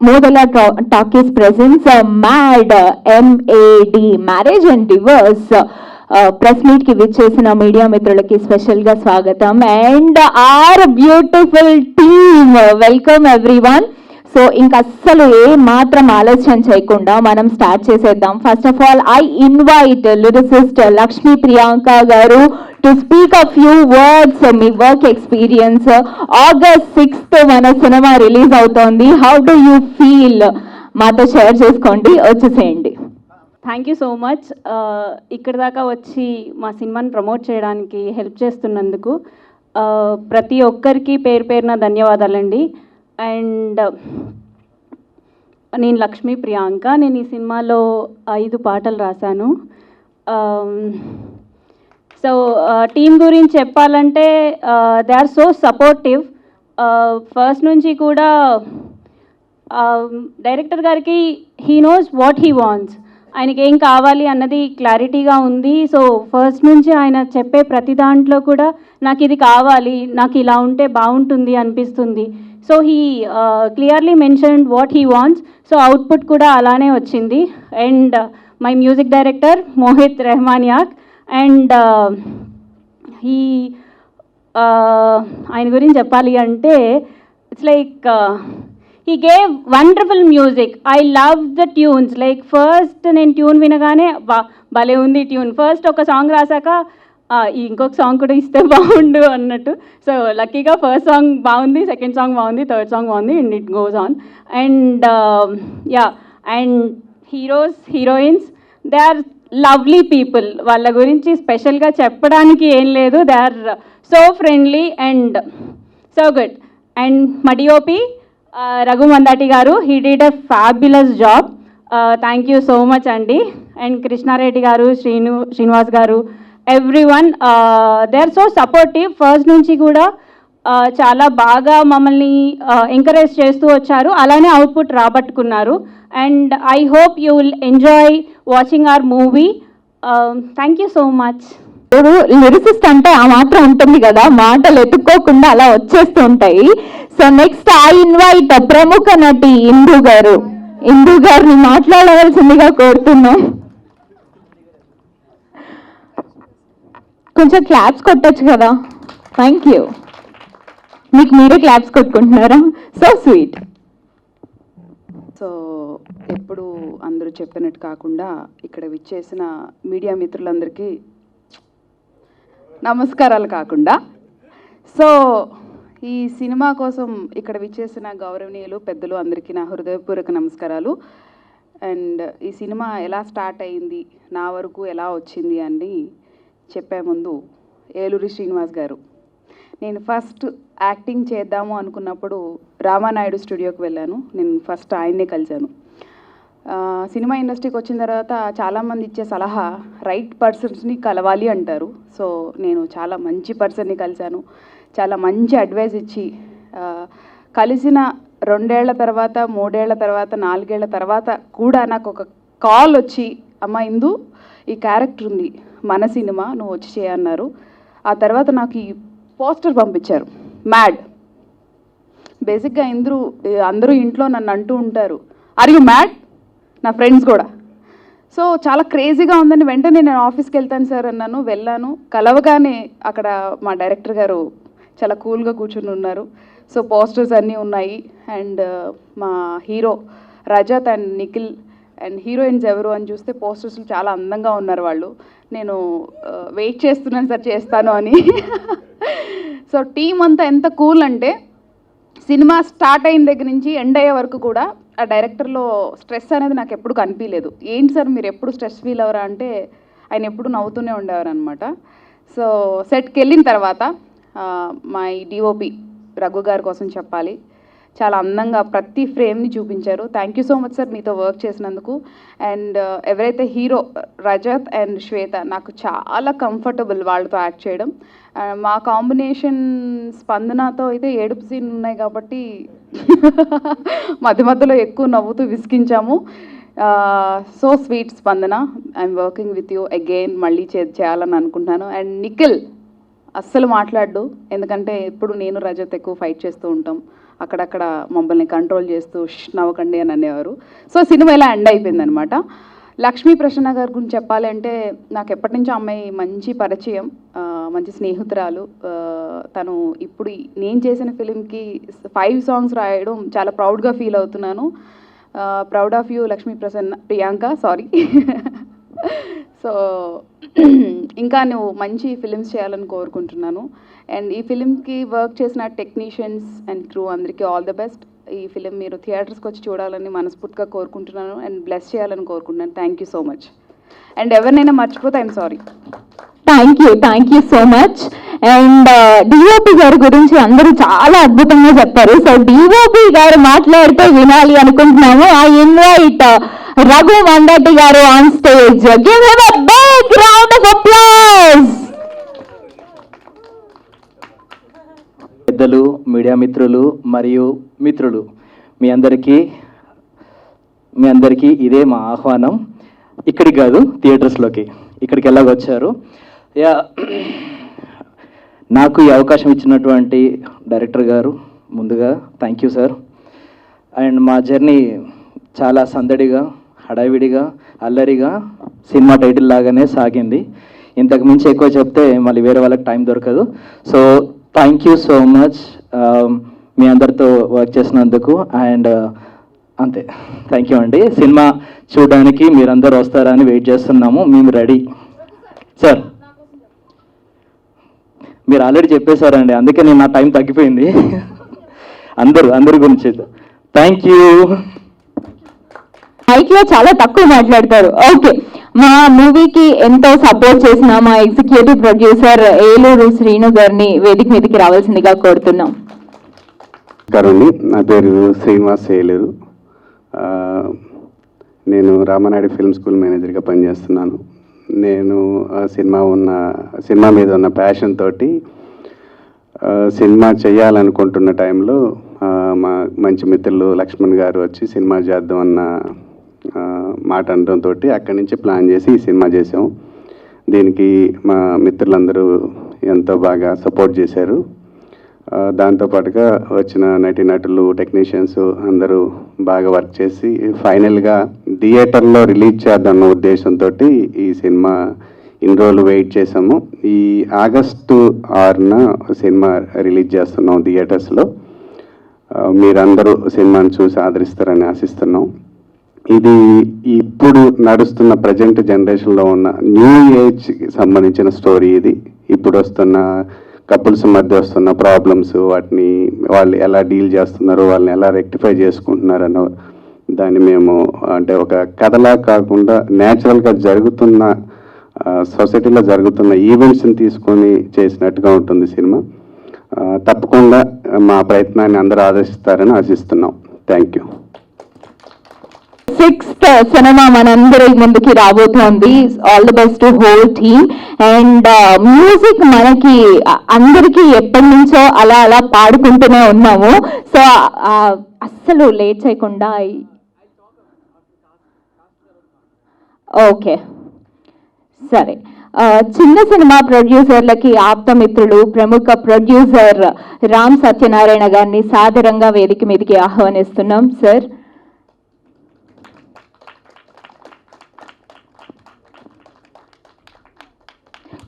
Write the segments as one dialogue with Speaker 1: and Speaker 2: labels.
Speaker 1: Modala Talkies presents MAD, MAD, Marriage and Divorce. Press meet కి విచ్చేసిన media మిత్రులకి special గా స్వాగతం and our beautiful team welcome everyone. So ఇంకా అస్సలు ఏ మాత్రం ఆలస్యం చేయకుండా మనం స్టార్ట్ చేసేద్దాం. First of all I invite lyricist Lakshmi Priyanka garu to speak a few words మీ వర్క్ ఎక్స్పీరియన్స్. August 6th మన సినిమా రిలీజ్ అవుతోంది. How do you feel? మాతో షేర్ చేసుకోండి, వచ్చేసేయండి.
Speaker 2: Thank you so much. ఇక్కడ దాకా వచ్చి మా సినిమాని ప్రమోట్ చేయడానికి హెల్ప్ చేస్తున్నందుకు ప్రతి ఒక్కరికి పేరు పేరున ధన్యవాదాలండి. అండ్ నేను లక్ష్మీ ప్రియాంక. నేను ఈ సినిమాలో 5 పాటలు రాశాను. సో టీం గురించి చెప్పాలంటే they are so supportive. First నుంచి కూడా డైరెక్టర్ గారికి he knows what he wants, ఆయనకి ఏం కావాలి అన్నది క్లారిటీగా ఉంది. సో ఫస్ట్ నుంచి ఆయన చెప్పే ప్రతి దాంట్లో కూడా నాకు ఇది కావాలి, నాకు ఇలా ఉంటే బాగుంటుంది అనిపిస్తుంది. So he clearly mentioned what he wants. So output కూడా అలానే వచ్చింది. And my music director Mohit Rehmaniac. And he ఆయన గురించి చెప్పాలి అంటే it's like he gave wonderful music. I loved the tunes. Like first నేను ట్యూన్ వినగానే భలే ఉంది ట్యూన్. ఫస్ట్ ఒక సాంగ్ రాసాక ఇంకొక సాంగ్ కూడా ఇస్తే బాగుండు అన్నట్టు. సో లక్కీగా ఫస్ట్ సాంగ్ బాగుంది, సెకండ్ సాంగ్ బాగుంది, థర్డ్ సాంగ్ బాగుంది, and it goes on. And yeah, and heroes heroines they are lovely people. వాళ్ళ గురించి స్పెషల్గా చెప్పడానికి ఏం లేదు. They are so friendly and so good. And మా డిఓపి రఘు మందాటి గారు, he did a fabulous job. Thank you so much అండి. And Krishna Reddy గారు, శ్రీనివాస్ గారు, every one they are so supportive. First నుంచి కూడా చాలా బాగా మమ్మల్ని ఎంకరేజ్ చేస్తూ వచ్చారు. అలానే అవుట్పుట్ రాబట్టుకున్నారు. And I hope you will enjoy watching our movie. Thank you so much.
Speaker 1: Lyricist అంటే ఆ మాత్రం ఉంటుంది కదా, మాటలు ఎత్తుక్కోకుండా అలా వచ్చేస్తూ ఉంటాయి. సో నెక్స్ట్ ఐ ఇన్వైట్ ప్రముఖ నటి ఇందు గారు. ఇందు గారిని మాట్లాడవలసిందిగా కోరుతున్నాం. కొంచెం క్లాప్స్ కొట్టచ్చు కదా. Thank you. మీకు మీరే క్లాప్స్ కొట్టుకుంటున్నారా? So sweet.
Speaker 3: సో ఎప్పుడు అందరూ చెప్పినట్టు కాకుండా ఇక్కడ విచ్చేసిన మీడియా మిత్రులందరికీ నమస్కారాలు కాకుండా, సో ఈ సినిమా కోసం ఇక్కడ విచ్చేసిన గౌరవనీయులు పెద్దలు అందరికీ నా హృదయపూర్వక నమస్కారాలు. అండ్ ఈ సినిమా ఎలా స్టార్ట్ అయింది, నా వరకు ఎలా వచ్చింది అని చెప్పే ముందు ఏలూరి శ్రీనివాస్ గారు, నేను ఫస్ట్ యాక్టింగ్ చేద్దాము అనుకున్నప్పుడు రామానాయుడు స్టూడియోకి వెళ్ళాను. నేను ఫస్ట్ ఆయన్నే కలిశాను. సినిమా ఇండస్ట్రీకి వచ్చిన తర్వాత చాలామంది ఇచ్చే సలహా రైట్ పర్సన్స్ని కలవాలి అంటారు. సో నేను చాలా మంచి పర్సన్ని కలిశాను. చాలా మంచి అడ్వైస్ ఇచ్చి కలిసిన 2 ఏళ్ల తర్వాత, 3 ఏళ్ల తర్వాత, 4 ఏళ్ల తర్వాత కూడా నాకు ఒక కాల్ వచ్చి, అమ్మ ఇందు ఈ క్యారెక్టర్ ఉంది మన సినిమా, నువ్వు వచ్చి చేయన్నారు. ఆ తర్వాత నాకు ఈ పోస్టర్ పంపించారు, మ్యాడ్. బేసిక్గా అందరూ ఇంట్లో నన్ను అంటూ ఉంటారు, ఆర్ యు మ్యాడ్? నా ఫ్రెండ్స్ కూడా. సో చాలా క్రేజీగా ఉందని వెంటనే నేను ఆఫీస్కి వెళ్తాను సార్ అన్నాను. వెళ్ళాను. కలవగానే అక్కడ మా డైరెక్టర్ గారు చాలా కూల్గా కూర్చుని ఉన్నారు. సో పోస్టర్స్ అన్నీ ఉన్నాయి. అండ్ మా hero Rajat and Nikhil and heroines ఎవరు అని చూస్తే పోస్టర్స్ చాలా అందంగా ఉన్నారు వాళ్ళు. నేను వెయిట్ చేస్తున్నాను సార్ చేస్తాను అని. సో టీం అంతా ఎంత కూల్ అంటే సినిమా స్టార్ట్ అయిన దగ్గర నుంచి ఎండ్ అయ్యే వరకు కూడా ఆ డైరెక్టర్లో స్ట్రెస్ అనేది నాకు ఎప్పుడు కనిపించలేదు. ఏంటి సార్ మీరు ఎప్పుడు స్ట్రెస్ ఫీల్ అవ్వరా అంటే ఆయన ఎప్పుడు నవ్వుతూనే ఉండేవారు అనమాట. సో సెట్కి వెళ్ళిన తర్వాత మా డిఓపి రఘు గారి కోసం చెప్పాలి, చాలా అందంగా ప్రతి ఫ్రేమ్ని చూపించారు. Thank you so much sir మీతో వర్క్ చేసినందుకు. అండ్ ఎవరైతే హీరో రజత్ అండ్ శ్వేత, నాకు చాలా కంఫర్టబుల్ వాళ్ళతో యాక్ట్ చేయడం. మా కాంబినేషన్ స్పందనతో అయితే ఏడుపు సీన్ ఉన్నాయి కాబట్టి మధ్య మధ్యలో ఎక్కువ నవ్వుతూ విసిగించాము. సో స్వీట్ స్పందన, I'm working with you again. మళ్ళీ చేయాలని అనుకుంటున్నాను. అండ్ నిఖిల్ అస్సలు మాట్లాడు, ఎందుకంటే ఎప్పుడు నేను రజత్ ఎక్కువ ఫైట్ చేస్తూ ఉంటాం. అక్కడక్కడ మమ్మల్ని కంట్రోల్ చేస్తూ నవ్వకండి అని అనేవారు. సో సినిమా ఇలా ఎండ్ అయిపోయింది అనమాట. లక్ష్మీ ప్రసన్న గారి గురించి చెప్పాలంటే నాకు ఎప్పటి నుంచో అమ్మాయి మంచి పరిచయం, మంచి స్నేహితురాలు. తను ఇప్పుడు నేను చేసిన ఫిలింకి 5 సాంగ్స్ రాయడం చాలా ప్రౌడ్గా ఫీల్ అవుతున్నాను. Proud of you Lakshmi Prasanna, Priyanka sorry. So ఇంకా నువ్వు మంచి ఫిలిమ్స్ చేయాలని కోరుకుంటున్నాను. అండ్ ఈ ఫిలింకి వర్క్ చేసిన టెక్నీషియన్స్ అండ్ క్రూ అందరికీ ఆల్ ద బెస్ట్. ఈ ఫిలిం మీరు థియేటర్స్కి వచ్చి చూడాలని మనస్ఫూర్తిగా కోరుకుంటున్నాను అండ్ బ్లెస్ చేయాలని కోరుకుంటున్నాను. Thank you so much. And ఎవరినైనా మర్చిపోతే I'm sorry.
Speaker 1: Thank you so much. And DOP గారి గురించి అందరూ చాలా అద్భుతంగా చెప్పారు. సో డిఓపి గారు మాట్లాడితే వినాలి అనుకుంటున్నాము. ఐ ఇన్వైట్ రఘు మందటి గారు on stage. Give him a big round of applause.
Speaker 4: పెద్దలు, మీడియా మిత్రులు మరియు మిత్రులు, మీ అందరికీ ఇదే మా ఆహ్వానం. ఇక్కడికి కాదు, థియేటర్స్లోకి. ఇక్కడికి ఎలాగొచ్చారు? యా, నాకు ఈ అవకాశం ఇచ్చినటువంటి డైరెక్టర్ గారు ముందుగా థ్యాంక్ యూ సార్. అండ్ మా జర్నీ చాలా సందడిగా, హడావిడిగా, అల్లరిగా సినిమా టైటిల్ లాగానే సాగింది. ఇంతకు మించి ఎక్కువ చెప్తే మళ్ళీ వేరే వాళ్ళకి టైం దొరకదు. So thank you so much మీ అందరితో వర్క్ చేసినందుకు. అండ్ అంతే, థ్యాంక్ యూ అండి. సినిమా చూడడానికి మీరందరూ వస్తారని వెయిట్ చేస్తున్నాము. మేము రెడీ సార్. మీరు ఆల్రెడీ చెప్పేశారండి, అందుకే నేను నా టైం తగ్గిపోయింది. అందరి గురించి థ్యాంక్ యూ.
Speaker 1: మైక్లో చాలా తక్కువ మాట్లాడతారు. ఓకే, మా మూవీకి ఎంతో సపోర్ట్ చేసిన మా ఎగ్జిక్యూటివ్ ప్రొడ్యూసర్ ఏలూరు శ్రీను గారిని వేదిక మీదకి రావాల్సిందిగా కోరుతున్నాం.
Speaker 5: నా పేరు శ్రీనివాస్ ఏలూరు. నేను రామనాయుడు ఫిల్మ్ స్కూల్ మేనేజర్గా పనిచేస్తున్నాను. నేను సినిమా మీద ఉన్న ప్యాషన్ తోటి సినిమా చేయాలనుకుంటున్న టైంలో మా మంచి మిత్రులు లక్ష్మణ్ గారు వచ్చి సినిమా చేద్దాం అన్న మాట అనడంతో అక్కడి నుంచి ప్లాన్ చేసి ఈ సినిమా చేసాం. దీనికి మా మిత్రులందరూ ఎంతో బాగా సపోర్ట్ చేశారు. దాంతోపాటుగా వచ్చిన నటీనటులు, టెక్నీషియన్స్ అందరూ బాగా వర్క్ చేసి ఫైనల్గా థియేటర్లో రిలీజ్ చేద్దామన్న ఉద్దేశంతో ఈ సినిమా ఇన్ని రోజులు వెయిట్ చేసాము. ఈ ఆగస్టు 6న సినిమా రిలీజ్ చేస్తున్నాం థియేటర్స్లో. మీరందరూ సినిమాని చూసి ఆదరిస్తారని ఆశిస్తున్నాం. ఇది ఇప్పుడు నడుస్తున్న ప్రజెంట్ జనరేషన్లో ఉన్న న్యూ ఏజ్కి సంబంధించిన స్టోరీ. ఇది ఇప్పుడు వస్తున్న కపుల్స్ మధ్య వస్తున్న ప్రాబ్లమ్స్, వాటిని వాళ్ళు ఎలా డీల్ చేస్తున్నారో, వాళ్ళని ఎలా రెక్టిఫై చేసుకుంటున్నారనో దాన్ని మేము అంటే ఒక కథలా కాకుండా న్యాచురల్గా జరుగుతున్న సొసైటీలో జరుగుతున్న ఈవెంట్స్ని తీసుకొని చేసినట్టుగా ఉంటుంది సినిమా. తప్పకుండా మా ప్రయత్నాన్ని అందరూ ఆదరిస్తారని ఆశిస్తున్నాం. Thank you.
Speaker 1: 6th సినిమా మనందరి ముందుకి రాబోతోంది. All the best to whole team. And music మనకి అందరికీ ఎప్పటి నుంచో అలా పాడుకుంటూనే ఉన్నాము. సో అస్సలు లేట్ చేయకుండా ఓకే సరే, చిన్న సినిమా ప్రొడ్యూసర్లకి ఆప్తమిత్రులు ప్రముఖ ప్రొడ్యూసర్ రామ్ సత్యనారాయణ గారిని సాదరంగా వేదిక మీదకి ఆహ్వానిస్తున్నాం. సార్,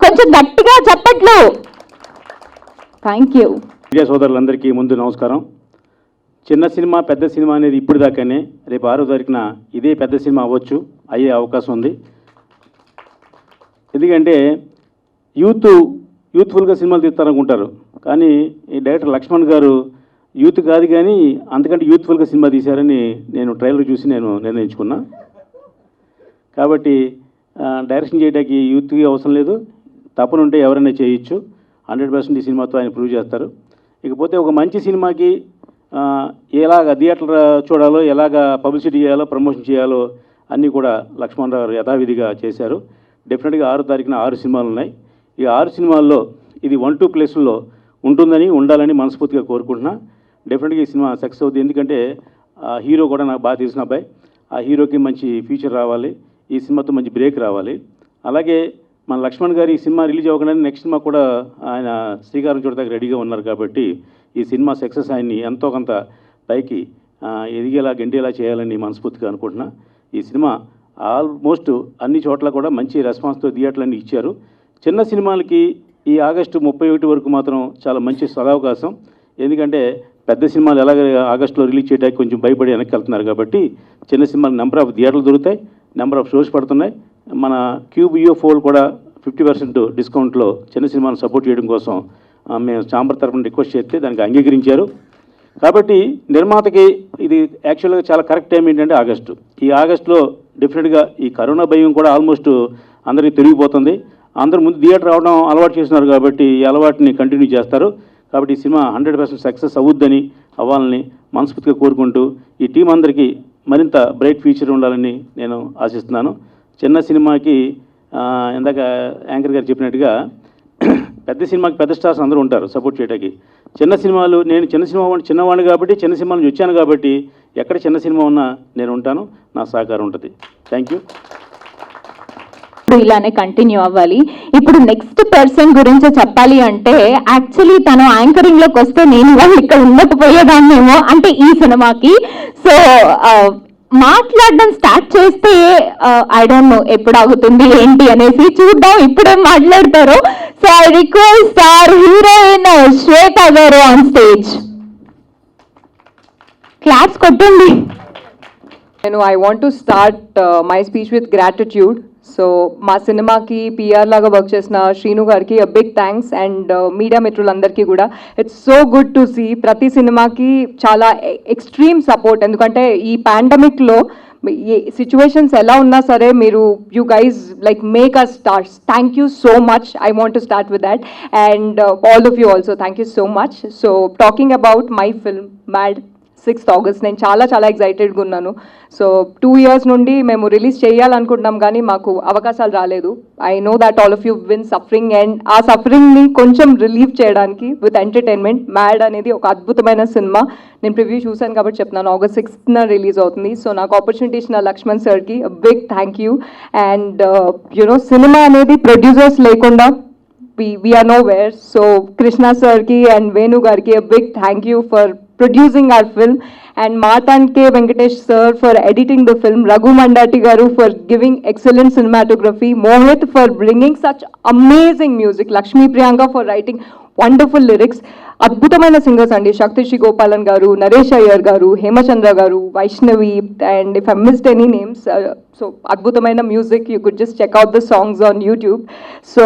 Speaker 1: కొంచెం గట్టిగా చెప్పట్లు. Thank you.
Speaker 6: మీడియా సోదరులందరికీ ముందు నమస్కారం. చిన్న సినిమా పెద్ద సినిమా అనేది ఇప్పుడు దాకానే, రేపు 6వ తారీఖున ఇదే పెద్ద సినిమా అయ్యే అవకాశం ఉంది. ఎందుకంటే యూత్ఫుల్గా సినిమాలు తీస్తారనుకుంటారు, కానీ ఈ డైరెక్టర్ లక్ష్మణ్ గారు యూత్ కాదు కానీ అంతకంటే యూత్ఫుల్గా సినిమా తీశారని నేను ట్రైలర్ చూసి నేను నిర్ణయించుకున్నా. కాబట్టి డైరెక్షన్ చేయడానికి యూత్కి అవసరం లేదు, తప్పనుంటే ఎవరైనా చేయొచ్చు. 100% ఈ సినిమాతో ఆయన ప్రూవ్ చేస్తారు. ఇకపోతే ఒక మంచి సినిమాకి ఎలాగ థియేటర్ చూడాలో, ఎలాగ పబ్లిసిటీ చేయాలో, ప్రమోషన్ చేయాలో అన్నీ కూడా లక్ష్మణ్ గారు యథావిధిగా చేశారు. డెఫినెట్గా 6వ తారీఖున 6 సినిమాలు ఉన్నాయి. ఈ 6 సినిమాల్లో ఇది 1-2 ప్లేసుల్లో ఉండాలని మనస్ఫూర్తిగా కోరుకుంటున్నా. డెఫినెట్గా ఈ సినిమా సక్సెస్ అవుతుంది. ఎందుకంటే హీరో కూడా నాకు బాగా తెలిసిన అబ్బాయి. ఆ హీరోకి మంచి ఫ్యూచర్ రావాలి, ఈ సినిమాతో మంచి బ్రేక్ రావాలి. అలాగే మన లక్ష్మణ్ గారు ఈ సినిమా రిలీజ్ అవ్వగానే నెక్స్ట్ సినిమా కూడా ఆయన శ్రీకారం చుడతాకి రెడీగా ఉన్నారు కాబట్టి ఈ సినిమా సక్సెస్ ఆయన్ని ఎంతో కొంత పైకి ఎదిగేలా గెంటేలా చేయాలని మనస్ఫూర్తిగా అనుకుంటున్నా. ఈ సినిమా ఆల్మోస్ట్ అన్ని చోట్ల కూడా మంచి రెస్పాన్స్తో థియేటర్లన్నీ ఇచ్చారు. చిన్న సినిమాలకి ఈ ఆగస్టు 31 వరకు మాత్రం చాలా మంచి సదవకాశం. ఎందుకంటే పెద్ద సినిమాలు ఎలాగ ఆగస్టులో రిలీజ్ చేయడానికి కొంచెం భయపడి వెనక్కి వెళ్తున్నారు కాబట్టి చిన్న సినిమాలు నెంబర్ ఆఫ్ థియేటర్లు దొరుకుతాయి, నెంబర్ ఆఫ్ షోస్ పడుతున్నాయి. మన క్యూబ్ UFO కూడా 50% డిస్కౌంట్లో చిన్న సినిమాను సపోర్ట్ చేయడం కోసం మేము ఛాంబర్ తరఫున రిక్వెస్ట్ చేస్తే దానికి అంగీకరించారు. కాబట్టి నిర్మాతకి ఇది యాక్చువల్గా చాలా కరెక్ట్ టైం ఏంటంటే ఆగస్టు. ఈ ఆగస్టులో డెఫినెట్గా ఈ కరోనా భయం కూడా ఆల్మోస్ట్ అందరికీ తిరిగిపోతుంది. అందరూ ముందు థియేటర్ రావడం అలవాటు చేస్తున్నారు కాబట్టి ఈ అలవాటుని కంటిన్యూ చేస్తారు. కాబట్టి ఈ సినిమా 100% సక్సెస్ అవ్వాలని మనస్ఫూర్తిగా కోరుకుంటూ ఈ టీం అందరికీ మరింత బ్రైట్ ఫ్యూచర్ ఉండాలని నేను ఆశిస్తున్నాను. చిన్న సినిమాకి ఇందాక యాంకర్ గారు చెప్పినట్టుగా పెద్ద సినిమాకి పెద్ద స్టార్స్ అందరూ ఉంటారు సపోర్ట్ చేయడానికి. చిన్న సినిమాలు నేను చిన్నవాడిని కాబట్టి చిన్న సినిమా నుంచి వచ్చాను కాబట్టి ఎక్కడ చిన్న సినిమా ఉన్నా నేను ఉంటాను, నా సహకారం ఉంటుంది. Thank you.
Speaker 1: ఇలానే కంటిన్యూ అవ్వాలి. ఇప్పుడు నెక్స్ట్ పర్సన్ గురించి చెప్పాలి అంటే యాక్చువల్లీ తను యాంకరింగ్ లోకి వస్తే నేను వాళ్ళు ఇక్కడ ఉండకపోయేదాన్నేమో అంటే ఈ సినిమాకి. సో మాట్లాడడం స్టార్ట్ చేస్తే ఐ డోంట్ నో ఎప్పుడు ఆగుతుంది ఏంటి అనేసి చూద్దాం ఇప్పుడే మాట్లాడతారు. So I request our heroine Shweta గారు ఆన్ స్టేజ్. క్లాప్స్ కొట్టండి.
Speaker 7: I want to start my speech with gratitude. So, మా సినిమాకి PR లాగా వర్క్ చేసిన శ్రీను గారికి బిగ్ థ్యాంక్స్ అండ్ మీడియా మిత్రులందరికీ కూడా. It's so good to see ప్రతి సినిమాకి చాలా ఎక్స్ట్రీమ్ సపోర్ట్. ఎందుకంటే ఈ పాండమిక్లో సిచ్యువేషన్స్ ఎలా ఉన్నా సరే మీరు you guys like make us starts. Thank you so much. I want to start with that and all of you also thank you so much. So talking about my film Mad 6th August నేను చాలా ఎక్సైటెడ్గా ఉన్నాను. So 2 years నుండి మేము release చేయాలనుకుంటున్నాం కానీ మాకు అవకాశాలు రాలేదు. I know that all of you win suffering and ఆ సఫరింగ్ని కొంచెం రిలీవ్ చేయడానికి విత్ ఎంటర్టైన్మెంట్ మ్యాడ్ అనేది ఒక అద్భుతమైన సినిమా. నేను ప్రివ్యూ చూశాను కాబట్టి చెప్తున్నాను. August 6th రిలీజ్ అవుతుంది. సో నాకు ఆపర్చునిటీ ఇచ్చిన లక్ష్మణ్ సార్కి big thank you. And you know సినిమా అనేది ప్రొడ్యూసర్స్ లేకుండా we are nowhere. So Krishna sir ki and Venu garki a big thank you for producing our film and Martan K Venkatesh sir for editing the film, Raghu Mandati garu for giving excellent cinematography, Mohit for bringing such amazing music, Lakshmi Priyanka for writing wonderful lyrics. అద్భుతమైన singers అండి, శక్తిశ్రీ గోపాలన్ గారు, నరేష్ అయ్యర్ గారు, హేమచంద్ర గారు, Vaishnavi and if I missed any names. So అద్భుతమైన music. You could just check out the songs on YouTube. So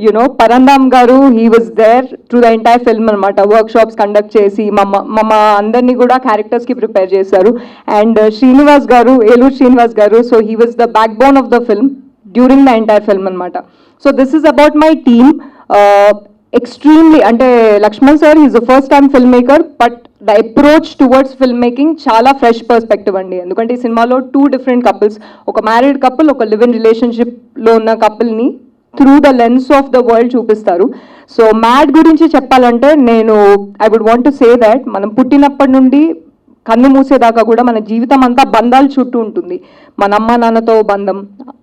Speaker 7: you know Parandham గారు he was there through the entire film అనమాట. Workshops conduct చేసి మమ్మ అందరినీ కూడా క్యారెక్టర్స్కి ప్రిపేర్ చేశారు. అండ్ శ్రీనివాస్ గారు, ఏలూరు శ్రీనివాస్ గారు, so he was the backbone of the film during the entire film అనమాట. So this is about my team. Extremely అంటే Laxman sir is the first time film maker but the approach towards film making చాలా fresh perspective అండి. ఎందుకంటే ఈ సినిమాలో 2 different couples, ఒక married couple, ఒక live in రిలేషన్షిప్లో ఉన్న కపుల్ని through the lens of the world చూపిస్తారు. సో మ్యాడ్ గురించి చెప్పాలంటే I would want to say that మనం పుట్టినప్పటి నుండి కన్ను మూసేదాకా కూడా మన జీవితం అంతా బంధాలు చుట్టూ ఉంటుంది. మన అమ్మ నాన్నతో బంధం,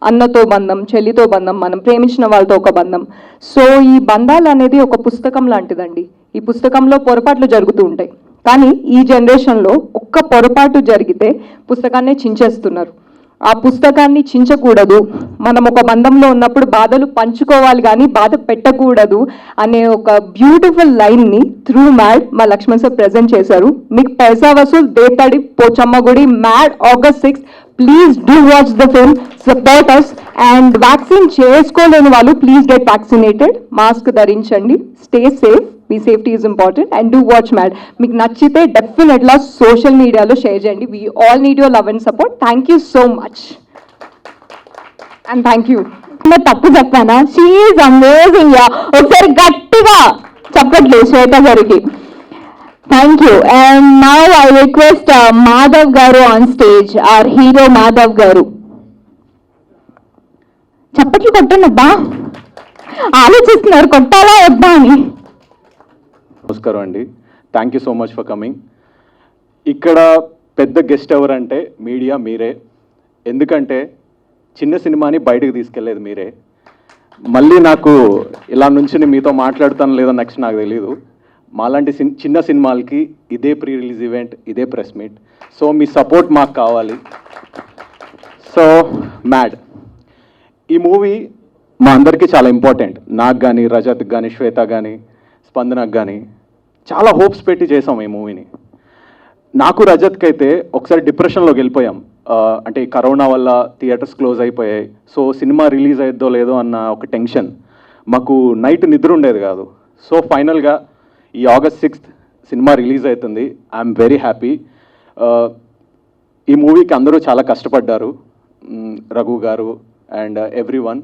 Speaker 7: అన్నతో బంధం, చెల్లితో బంధం, మనం ప్రేమించిన వాళ్ళతో ఒక బంధం. సో ఈ బంధాలు అనేది ఒక పుస్తకం లాంటిదండి. ఈ పుస్తకంలో పొరపాట్లు జరుగుతూ ఉంటాయి కానీ ఈ జనరేషన్లో ఒక్క పొరపాటు జరిగితే పుస్తకాన్ని చించేస్తున్నారు. ఆ పుస్తకాన్ని చించకూడదు. మనం ఒక బంధంలో ఉన్నప్పుడు బాధలు పంచుకోవాలి కానీ బాధ పెట్టకూడదు అనే ఒక బ్యూటిఫుల్ లైన్ని త్రూ మ్యాడ్ మా లక్ష్మణ్ సార్ ప్రెజెంట్ చేశారు. మీకు పైసా వసూల్ దేతడి పోచమ్మ గుడి Mad August 6th. Please do watch the film, support us. And vaccine చేసుకోలేని వాళ్ళు ప్లీజ్ గెట్ వ్యాక్సినేటెడ్. మాస్క్ ధరించండి, స్టే సేఫ్, మీ safety is important and do watch Mad. మీకు నచ్చితే డెఫినెట్గా సోషల్ మీడియాలో షేర్ చేయండి. We all need your love and support. Thank you so much and thank you.
Speaker 1: తప్పు చెప్పానా? She is amazing. ఒకసారి గట్టిగా చెప్పట్లేదు శ్వేత గారికి. Thank you. And now I request Madhav గారు on stage, our hero Madhav గారు. చప్పట్లు కొట్టండి అబ్బా, ఆలోచిస్తున్నారు కొట్టాలా వద్దా అని.
Speaker 8: నమస్కారం అండి, thank you so much for coming. ఇక్కడ పెద్ద గెస్ట్ ఎవరంటే మీడియా మీరే. ఎందుకంటే చిన్న సినిమాని బయటకు తీసుకెళ్లేది మీరే. మళ్ళీ నాకు ఇలా నుంచి మీతో మాట్లాడుతాను లేదో నెక్స్ట్ నాకు తెలియదు. మాలాంటి చిన్న సినిమాలకి ఇదే ప్రీ రిలీజ్ ఈవెంట్, ఇదే ప్రెస్ మీట్. సో మీ సపోర్ట్ మాకు కావాలి. సో మ్యాడ్ ఈ మూవీ మా అందరికీ చాలా ఇంపార్టెంట్. నాకు కానీ, రజత్కి కానీ, శ్వేత కానీ, స్పందనకు కానీ చాలా హోప్స్ పెట్టి చేసాం ఈ మూవీని. నాకు రజత్కి అయితే ఒకసారి డిప్రెషన్లోకి వెళ్ళిపోయాం. అంటే ఈ కరోనా వల్ల థియేటర్స్ క్లోజ్ అయిపోయాయి. సో సినిమా రిలీజ్ అయ్యద్దో లేదో అన్న ఒక టెన్షన్. మాకు నైట్ నిద్ర ఉండేది కాదు. సో ఫైనల్గా ఈ August 6th సినిమా రిలీజ్ అవుతుంది. I'm very happy. ఈ మూవీకి అందరూ చాలా కష్టపడ్డారు. రఘు గారు అండ్ ఎవ్రీవన్,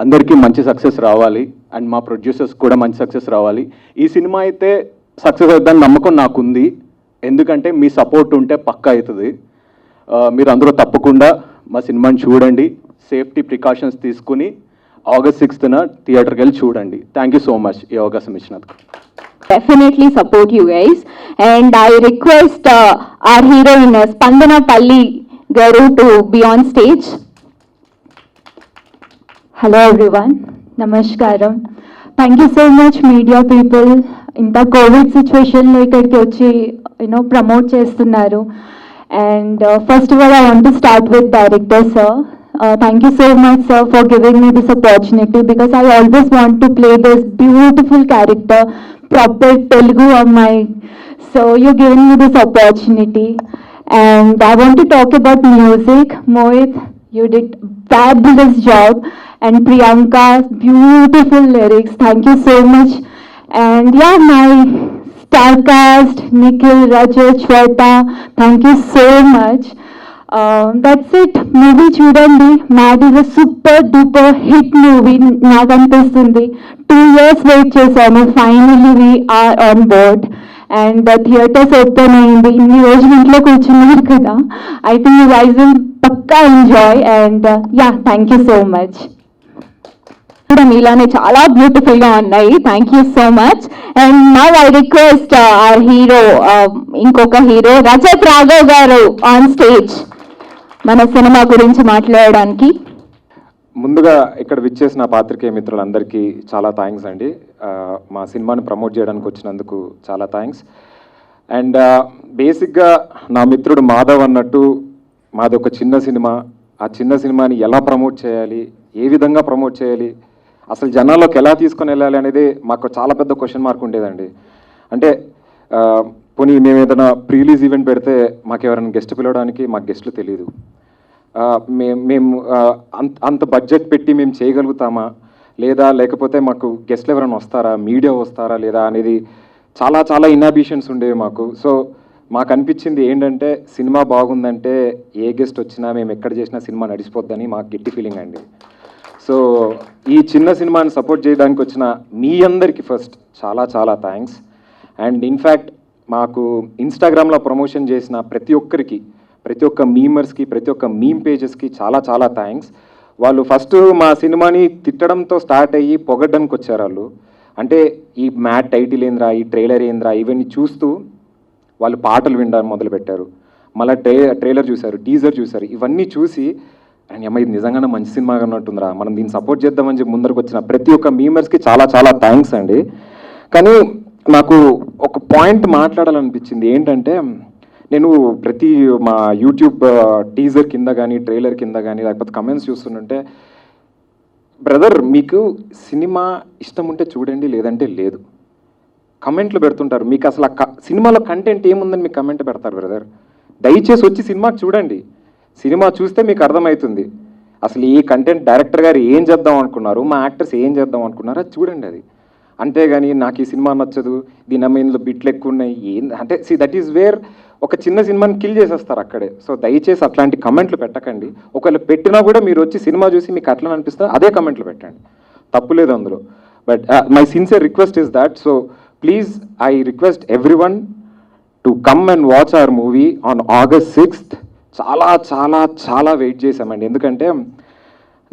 Speaker 8: అందరికీ మంచి సక్సెస్ రావాలి. అండ్ మా ప్రొడ్యూసర్స్ కూడా మంచి సక్సెస్ రావాలి. ఈ సినిమా అయితే సక్సెస్ అవుతుందని నమ్మకం నాకుంది. ఎందుకంటే మీ సపోర్ట్ ఉంటే పక్కా అవుతుంది. మీరు అందరూ తప్పకుండా మా సినిమాని చూడండి. సేఫ్టీ ప్రికాషన్స్ తీసుకుని August 6th థియేటర్కి వెళ్ళి చూడండి. థ్యాంక్ యూ సో మచ్ ఈ అవకాశం ఇచ్చినందుకు.
Speaker 1: Definitely support you guys, and I request our heroine Spandana Palli Garu to be on stage. Hello everyone, namaskaram. Thank you so much media people. ఇంత Covid సిచ్యువేషన్లో ఇక్కడికి వచ్చి ప్రమోట్ చేస్తున్నారు. And first of all I want to start with director sir. Thank you so much sir for giving me this opportunity, because I always want to play this beautiful character, proper Telugu Ammai. So you're giving me this opportunity. And I want to talk about music. Mohit, you did fabulous job, and Priyanka, beautiful lyrics. Thank you so much. And yeah, my star cast, Nikhil, Rajat, Shweta, thank you so much. That's it. Movie చూడండి. Mad is a super duper hit movie నాకు అనిపిస్తుంది. 2 years wait చేశాను. Finally we are on board and theatres open అయింది. ఇన్ని రోజులు ఇంట్లో కూర్చున్నారు కదా. I think you guys will పక్కా enjoy. And yeah, thank you so much. కూడా మీలానే చాలా బ్యూటిఫుల్ గా ఉన్నాయి. Thank you so much. And now I request our hero, ఇంకొక హీరో రజత్ రాఘవ్ గారు ఆన్ స్టేజ్ మన సినిమా గురించి మాట్లాడడానికి.
Speaker 9: ముందుగా ఇక్కడ విచ్చేసిన పాత్రికేయ మిత్రులందరికీ చాలా థ్యాంక్స్ అండి. మా సినిమాని ప్రమోట్ చేయడానికి వచ్చినందుకు చాలా థ్యాంక్స్. అండ్ బేసిక్గా నా మిత్రుడు మాధవ్ అన్నట్టు మాది ఒక చిన్న సినిమా. ఆ చిన్న సినిమాని ఎలా ప్రమోట్ చేయాలి, ఏ విధంగా ప్రమోట్ చేయాలి, అసలు జనాల్లోకి ఎలా తీసుకొని వెళ్ళాలి అనేది మాకు చాలా పెద్ద క్వశ్చన్ మార్క్ ఉండేదండి. అంటే పోనీ మేము ఏదైనా ప్రీ రిలీజ్ ఈవెంట్ పెడితే మాకు ఎవరైనా గెస్ట్ పిలవడానికి మాకు గెస్ట్లు తెలియదు. మేము అంత బడ్జెట్ పెట్టి మేము చేయగలుగుతామా, లేకపోతే మాకు గెస్ట్లు ఎవరైనా వస్తారా, మీడియా వస్తారా లేదా అనేది చాలా చాలా ఇన్హాబిషన్స్ ఉండేవి మాకు. సో మాకు అనిపించింది ఏంటంటే సినిమా బాగుందంటే ఏ గెస్ట్ వచ్చినా మేము ఎక్కడ చేసినా సినిమా నడిచిపోద్దని మాకు గట్టి ఫీలింగ్ అండి. సో ఈ చిన్న సినిమాని సపోర్ట్ చేయడానికి వచ్చిన మీ అందరికీ ఫస్ట్ చాలా చాలా థ్యాంక్స్. అండ్ ఇన్ఫ్యాక్ట్ మాకు ఇన్స్టాగ్రామ్లో ప్రమోషన్ చేసిన ప్రతి ఒక్కరికి, ప్రతి ఒక్క మీమర్స్కి, ప్రతి ఒక్క మీమ్ పేజెస్కి చాలా చాలా థ్యాంక్స్. వాళ్ళు ఫస్ట్ మా సినిమాని తిట్టడంతో స్టార్ట్ అయ్యి పొగడ్డానికి వచ్చారు వాళ్ళు. అంటే ఈ మ్యాట్ టైటిల్ ఏంద్రా, ఈ ట్రైలర్ ఏంద్రా, ఇవన్నీ చూస్తూ వాళ్ళు పాటలు వినడం మొదలుపెట్టారు. మళ్ళీ ట్రైలర్ చూశారు, టీజర్ చూశారు. ఇవన్నీ చూసి అండ్ అమ్మ ఇది నిజంగానే మంచి సినిమాగా ఉన్నట్టుందిరా, మనం దీన్ని సపోర్ట్ చేద్దామని చెప్పి ముందరకు వచ్చిన ప్రతి ఒక్క మీమర్స్కి చాలా చాలా థ్యాంక్స్ అండి. కానీ నాకు ఒక పాయింట్ మాట్లాడాలనిపించింది. ఏంటంటే నేను ప్రతి మా యూట్యూబ్ టీజర్ కింద కానీ, ట్రైలర్ కింద కానీ, లేకపోతే కమెంట్స్ చూస్తుంటే బ్రదర్ మీకు సినిమా ఇష్టం ఉంటే చూడండి, లేదంటే లేదు కమెంట్లు పెడుతుంటారు. మీకు అసలు సినిమాలో కంటెంట్ ఏముందని మీకు కమెంట్ పెడతారు బ్రదర్. దయచేసి వచ్చి సినిమా చూడండి. సినిమా చూస్తే మీకు అర్థమవుతుంది అసలు ఈ కంటెంట్ డైరెక్టర్ గారు ఏం చేద్దాం అనుకున్నారు, మా యాక్టర్స్ ఏం చేద్దాం అనుకున్నారో అది చూడండి. అది అంతేగాని నాకు ఈ సినిమా నచ్చదు, దీని అమ్మ ఇందులో బిట్లు ఎక్కువ ఉన్నాయి అంటే దట్ ఈస్ వేర్ ఒక చిన్న సినిమాని కిల్ చేసేస్తారు అక్కడే. సో దయచేసి అట్లాంటి కమెంట్లు పెట్టకండి. ఒకవేళ పెట్టినా కూడా మీరు వచ్చి సినిమా చూసి మీకు అట్లా అనిపిస్తే అదే కమెంట్లు పెట్టండి, తప్పులేదు అందులో. But my sincere request is that. So please I request everyone to come and watch our movie on August 6th. చాలా చాలా చాలా వెయిట్ చేశామండి. ఎందుకంటే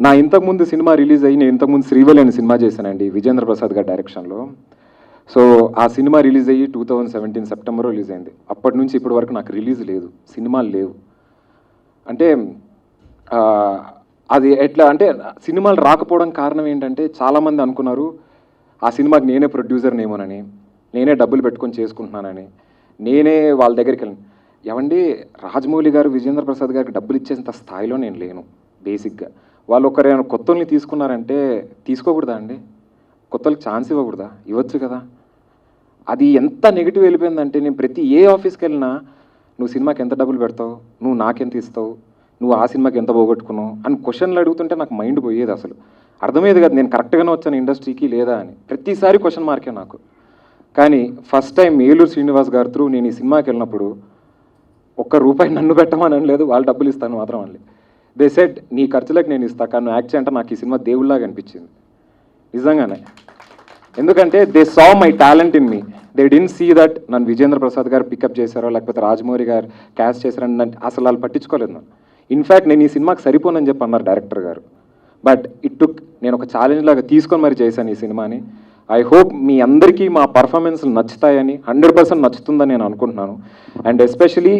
Speaker 9: నా ఇంతకుముందు సినిమా రిలీజ్ అయ్యి నేను ఇంతకుముందు శ్రీవల్లి అనే సినిమా చేశానండి విజేంద్ర ప్రసాద్ గారి డైరెక్షన్లో. సో ఆ సినిమా రిలీజ్ అయ్యి 2017 సెప్టెంబర్ రిలీజ్ అయింది. అప్పటి నుంచి ఇప్పటి వరకు నాకు రిలీజ్ లేదు, సినిమాలు లేవు. అంటే అది ఎట్లా అంటే సినిమాలు రాకపోవడం కారణం ఏంటంటే చాలామంది అనుకున్నారు ఆ సినిమాకి నేనే ప్రొడ్యూసర్నేమోనని, నేనే డబ్బులు పెట్టుకొని చేసుకుంటున్నానని, నేనే వాళ్ళ దగ్గరికి వెళ్ళను. ఏమండి, రాజమౌళి గారు, విజేంద్ర ప్రసాద్ గారికి డబ్బులు ఇచ్చేంత స్థాయిలో నేను లేను. బేసిక్గా వాళ్ళు ఒకరైనా కొత్తల్ని తీసుకున్నారంటే తీసుకోకూడదా అండి? కొత్తలకు ఛాన్స్ ఇవ్వకూడదా? ఇవ్వచ్చు కదా. అది ఎంత నెగిటివ్ వెళ్ళిపోయిందంటే నేను ప్రతి ఏ ఆఫీస్కి వెళ్ళినా నువ్వు సినిమాకి ఎంత డబ్బులు పెడతావు, నువ్వు నాకెంత ఇస్తావు, నువ్వు ఆ సినిమాకి ఎంత పోగొట్టుకున్నావు అని క్వశ్చన్లు అడుగుతుంటే నాకు మైండ్ పోయేది. అసలు అర్థమయ్యేది కదా నేను కరెక్ట్గానే వచ్చాను ఇండస్ట్రీకి లేదా అని. ప్రతిసారి క్వశ్చన్ మార్కే నాకు. కానీ ఫస్ట్ టైం ఏలూరు శ్రీనివాస్ గారి త్రూ నేను ఈ సినిమాకి వెళ్ళినప్పుడు ₹1 నన్ను పెట్టమని అనలేదు, వాళ్ళు డబ్బులు ఇస్తాను మాత్రం అనలేదు. దే సెడ్ నీ ఖర్చులకు నేను ఇస్తాను, కానీ యాక్ట్ అంటే నాకు ఈ సినిమా దేవుళ్ళలాగా అనిపించింది నిజంగానే. ఎందుకంటే they saw my talent in me. They didn't see that నన్ను విజేంద్ర ప్రసాద్ గారు పికప్ చేశారో లేకపోతే రాజమౌళి గారు క్యాస్ట్ చేశారని నన్ను అసలు వాళ్ళు పట్టించుకోలేదు. నన్ను ఇన్ఫ్యాక్ట్ నేను ఈ సినిమాకి సరిపోనని చెప్పి అన్నారు డైరెక్టర్ గారు. బట్ ఇట్ టుక్, నేను ఒక ఛాలెంజ్ లాగా తీసుకొని మరి చేశాను ఈ సినిమాని. ఐ హోప్ మీ అందరికీ మా పర్ఫార్మెన్స్లు నచ్చుతాయని, 100% నచ్చుతుందని నేను అనుకుంటున్నాను. అండ్ ఎస్పెషలీ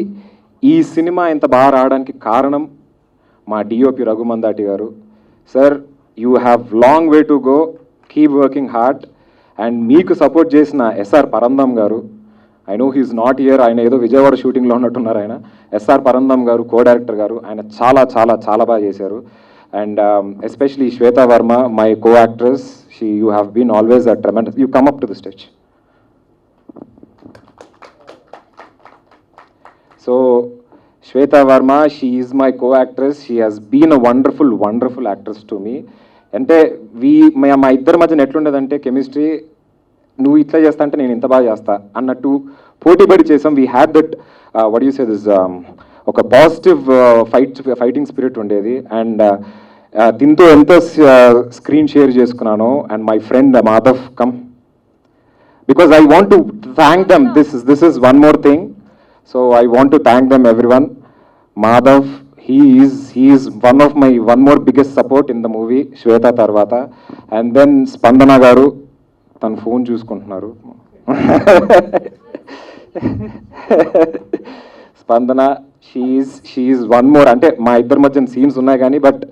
Speaker 9: ఈ సినిమా ఇంత బాగా రావడానికి కారణం మా డిఓపి రఘుమందాటి గారు. Sir, you have long way to go, keep working hard. And మీకు సపోర్ట్ చేసిన ఎస్ఆర్ పరంధామ్ గారు, I know he is not here, ఆయన ఏదో విజయవాడ షూటింగ్లో ఉన్నట్టున్నారు ఆయన. ఎస్ఆర్ పరంధామ్ గారు కో డైరెక్టర్ గారు, ఆయన చాలా చాలా చాలా బాగా చేశారు. And especially Shweta Varma, my co actress, you have been always a tremendous, you come up to the stage. So Shweta Verma, she is my co-actress. She has been a wonderful actress to me. అంటే మా ఇద్దరి మధ్యన ఎట్లుండేదంటే chemistry, నువ్వు ఇట్లా చేస్తా అంటే నేను ఇంత బాగా చేస్తా అన్నట్టు పోటీపడి చేసాం. We had that what you say this ఒక పాజిటివ్ ఫైటింగ్ స్పిరిట్ ఉండేది. అండ్ దీంతో ఎంతో స్క్రీన్ షేర్ చేసుకున్నాను. And my friend Madhav come, because I want to thank them. This is one more thing. So I want to thank them everyone. Madhav, he is one more biggest support in the movie Shweta తర్వాత. And then స్పందన గారు, తన phone చూసుకుంటున్నారు. స్పందన, she is one more. అంటే మా ఇద్దరి మధ్య సీన్స్ ఉన్నాయి కానీ but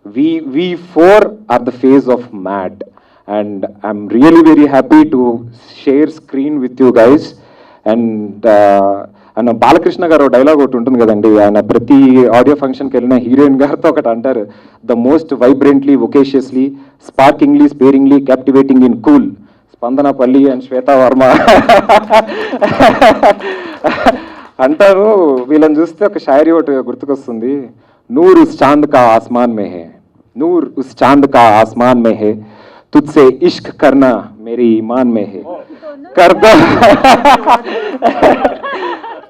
Speaker 9: we four are the face of MAD, and I'm really very happy to share screen with you guys. And Balakrishna గారు డైలాగ్ ఒకటి ఉంటుంది కదండి, ఆయన ప్రతి ఆడియో ఫంక్షన్కి వెళ్ళిన హీరోయిన్ గారితో ఒకటి అంటారు, the most vibrantly, vivaciously, sparkingly, sparingly, captivating in cool, Spandana Palli and Shweta Varma అంటారు. వీళ్ళని చూస్తే ఒక షాయరీ ఒకటి గుర్తుకొస్తుంది, नूर उस चांद का आसमान में है, नूर उस चांद का आसमान में है, तुझसे इश्क करना मेरे ईमान में है,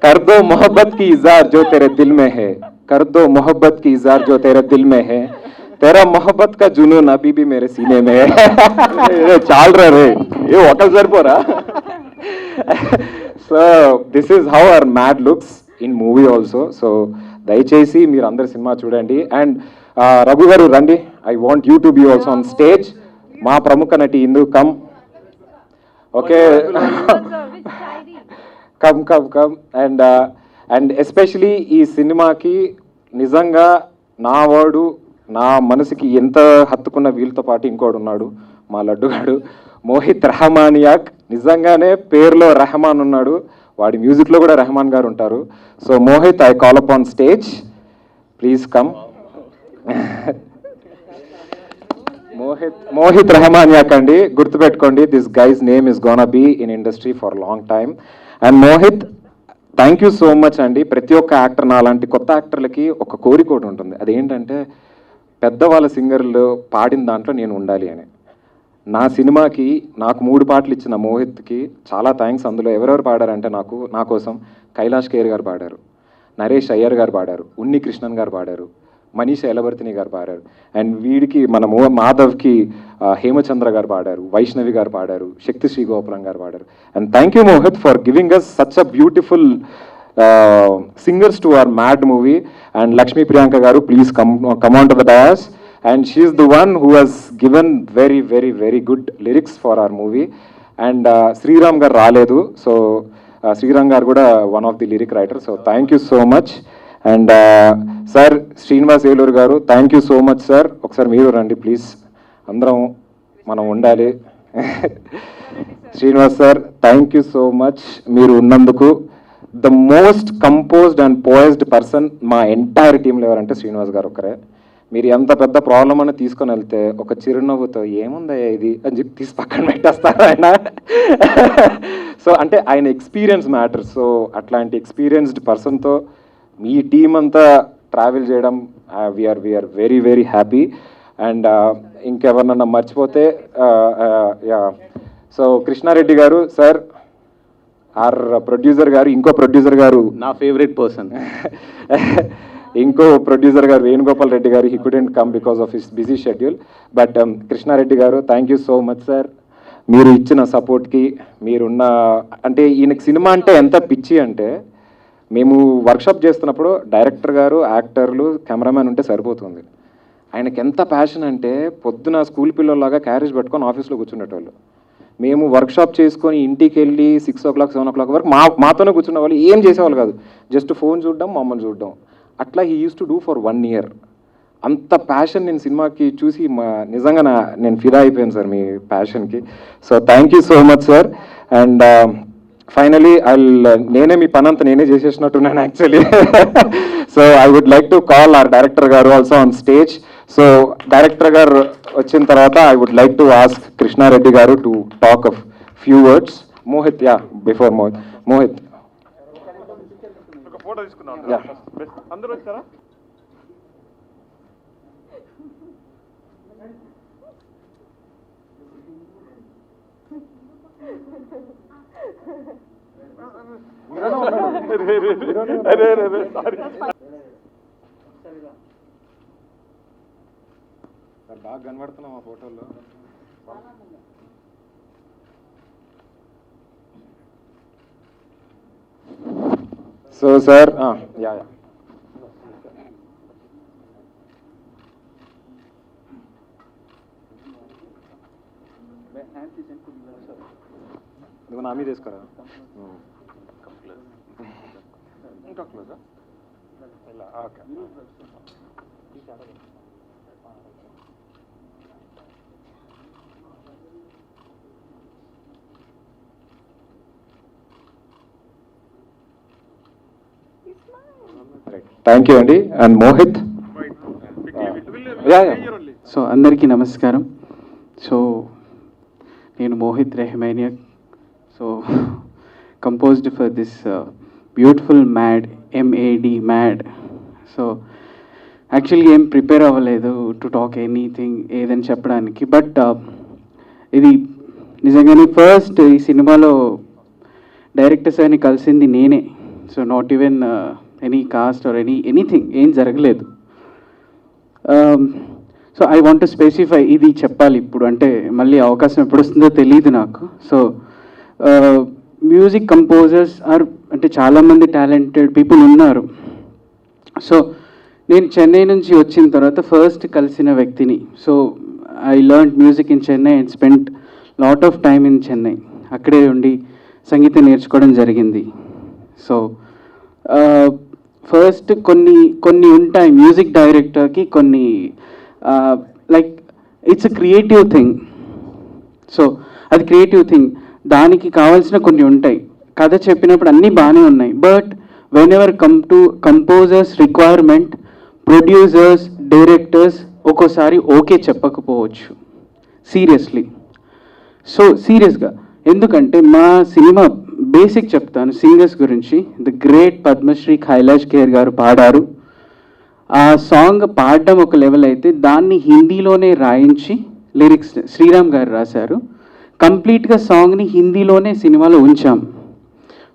Speaker 9: कर दो मोहब्बत की इज़हार जो तेरे दिल में है, कर दो मोहब्बत की इज़हार जो तेरे दिल में है, तेरा मोहब्बत का जुनून अभी भी मेरे सीने में है. चाल रहे ये vocal सरिपोरा. So this is how our MAD looks in movie also. So దయచేసి మీరు అందరు సినిమా చూడండి. అండ్ రఘు గారు రండి, I want you to be also on stage. మా ప్రముఖ నటి Indu come. Okay, come. And especially ఈ సినిమాకి నిజంగా నా వాడు, నా మనసుకి ఎంత హత్తుకున్న వీళ్ళతో పాటు ఇంకోడు ఉన్నాడు, మా లడ్డుగాడు మోహిత్ రెహమానియాక్. నిజంగానే పేరులో రెహమాన్ ఉన్నాడు, వాడి మ్యూజిక్లో కూడా రెహమాన్ గారు ఉంటారు. So Mohit, I call up on stage, please come. Mohit Rehmaniac అండి, గుర్తుపెట్టుకోండి, this guy's name is gonna be in industry for long time. And Mohit, thank you so much అండి. ప్రతి ఒక్క యాక్టర్, నా లాంటి కొత్త యాక్టర్లకి ఒక కోరిక ఒకటి ఉంటుంది, అదేంటంటే పెద్దవాళ్ళ సింగర్లు పాడిన దాంట్లో నేను ఉండాలి అని. నా సినిమాకి నాకు 3 పాటలు ఇచ్చిన మోహిత్కి చాలా థ్యాంక్స్. అందులో ఎవరెవరు పాడారంటే నా కోసం కైలాష్ కేర్ గారు పాడారు, నరేష్ అయ్యర్ గారు పాడారు, ఉన్ని కృష్ణన్ గారు పాడారు, మనీషా ఎలవర్తిని గారు పాడారు. అండ్ వీడికి మన మాధవ్కి హేమచంద్ర గారు పాడారు, వైష్ణవి గారు పాడారు, శక్తి శ్రీ గోపురం గారు పాడారు. And thank you Mohit for giving us such a beautiful singers to our Mad movie. And Lakshmi Priyanka గారు, please come on to the dais. And she is the one who has given very good lyrics for our movie. And Sriram garu raaledu, so Sriram garu kuda one of the lyric writers, so thank you so much. And sir Srinivas Eluru గారు thank you so much sir. ఒకసారి మీరు రండి please, అందరం మనం ఉండాలి. Srinivas sir thank you so much, మీరు ఉన్నందుకు. The most composed and poised person మా ఎంటైర్ టీంలో ఎవరంటే శ్రీనివాస్ గారు ఒక్కరే. మీరు ఎంత పెద్ద ప్రాబ్లం అని తీసుకొని వెళ్తే ఒక చిరునవ్వుతో ఏముందయ్యా ఇది అని చెప్పి తీసి పక్కన పెట్టేస్తారు ఆయన. సో అంటే ఆయన ఎక్స్పీరియన్స్ మ్యాటర్. సో అట్లాంటి ఎక్స్పీరియన్స్డ్ పర్సన్తో మీ టీం అంతా ట్రావెల్ చేయడం we are very very happy. And ఇంకెవరినన్నా మర్చిపోతే సో కృష్ణారెడ్డి గారు సార్, ఆర్ ప్రొడ్యూసర్ గారు, ఇంకో ప్రొడ్యూసర్ గారు
Speaker 6: నా ఫేవరెట్ పర్సన్,
Speaker 9: ఇంకో ప్రొడ్యూసర్ గారు వేణుగోపాల్ రెడ్డి గారు, he couldn't come because of his busy schedule. But Krishna Reddy గారు thank you so much sir, మీరు ఇచ్చిన సపోర్ట్కి. మీరున్న అంటే ఈయనకి సినిమా అంటే ఎంత పిచ్చి అంటే, మేము వర్క్షాప్ చేస్తున్నప్పుడు డైరెక్టర్ గారు, యాక్టర్లు, కెమెరామ్యాన్ ఉంటే సరిపోతుంది. ఆయనకి ఎంత ప్యాషన్ అంటే పొద్దున స్కూల్ పిల్లల్లాగా క్యారేజ్ పెట్టుకొని ఆఫీస్లో కూర్చునేటోళ్ళు. మేము వర్క్షాప్ చేసుకొని ఇంటికి వెళ్ళి 6 o'clock 7 o'clock వరకు మాతోనే కూర్చునే వాళ్ళు, ఏం చేసేవాళ్ళు కాదు, జస్ట్ ఫోన్ చూడడం, మమ్మల్ని చూడడం. అట్లా he used to do for 1 year. అంత ప్యాషన్ నేను సినిమాకి చూసి నిజంగా నేను ఫిదా అయిపోయాను సార్ మీ ప్యాషన్కి. So thank you so much sir. And finally నేనే మీ పని అంతా నేనే చేసేసినట్టున్నాను actually. So I would like to call our director గారు also on stage. So director గారు వచ్చిన తర్వాత I would like to ask Krishna Reddy గారు to talk of few words. Mohit, yeah before Mohit
Speaker 6: photo తీసుకున్నాం. అందరూ వచ్చారా?
Speaker 9: బాగా కనబడుతున్నాం ఆ ఫోటోలో. సో సార్ యా నువ్వు నా మీద తీసుకురా. ఇంకా క్లోజా? ఓకే. థ్యాంక్ యూ అండి. అండ్ మోహిత్.
Speaker 10: సో అందరికీ నమస్కారం. సో నేను Mohit Rehmania. So composed for this beautiful mad, MAD mad. So యాక్చువల్గా ఏం ప్రిపేర్ అవ్వలేదు టు టాక్ ఎనీథింగ్ ఏదని చెప్పడానికి. బట్ ఇది నిజంగానే ఫస్ట్ ఈ సినిమాలో డైరెక్టర్ సార్ని కలిసింది నేనే. So not even any cost or anything ఏం జరగలేదు. So I want to specify, ఇది చెప్పాలి ఇప్పుడు, అంటే మళ్ళీ అవకాశం ఎప్పుడు వస్తుందో తెలియదు నాకు. సో మ్యూజిక్ కంపోజర్స్ ఆర్ అంటే చాలామంది టాలెంటెడ్ పీపుల్ ఉన్నారు. సో నేను చెన్నై నుంచి వచ్చిన తర్వాత ఫస్ట్ కలిసిన వ్యక్తిని. So I learn music in Chennai and spend lot of time in Chennai. అక్కడే ఉండి సంగీతం నేర్చుకోవడం జరిగింది. సో ఫస్ట్ కొన్ని ఉంటాయి మ్యూజిక్ డైరెక్టర్కి, కొన్ని like it's a creative thing. So అది క్రియేటివ్ థింగ్, దానికి కావాల్సిన కొన్ని ఉంటాయి. కథ చెప్పినప్పుడు అన్నీ బాగానే ఉన్నాయి, but when ever come to composers requirement, producers, directors ఒక్కోసారి ఓకే చెప్పకపోవచ్చు. సీరియస్లీ, సో సీరియస్గా. ఎందుకంటే మా సినిమా బేసిక్ చెప్తాను సింగర్స్ గురించి. ద గ్రేట్ పద్మశ్రీ కైలాష్ ఖేర్ గారు పాడారు. ఆ సాంగ్ పాడడం ఒక లెవెల్ అయితే, దాన్ని హిందీలోనే రాయించి లిరిక్స్ శ్రీరామ్ గారు రాశారు. కంప్లీట్గా సాంగ్ని హిందీలోనే సినిమాలో ఉంచాం.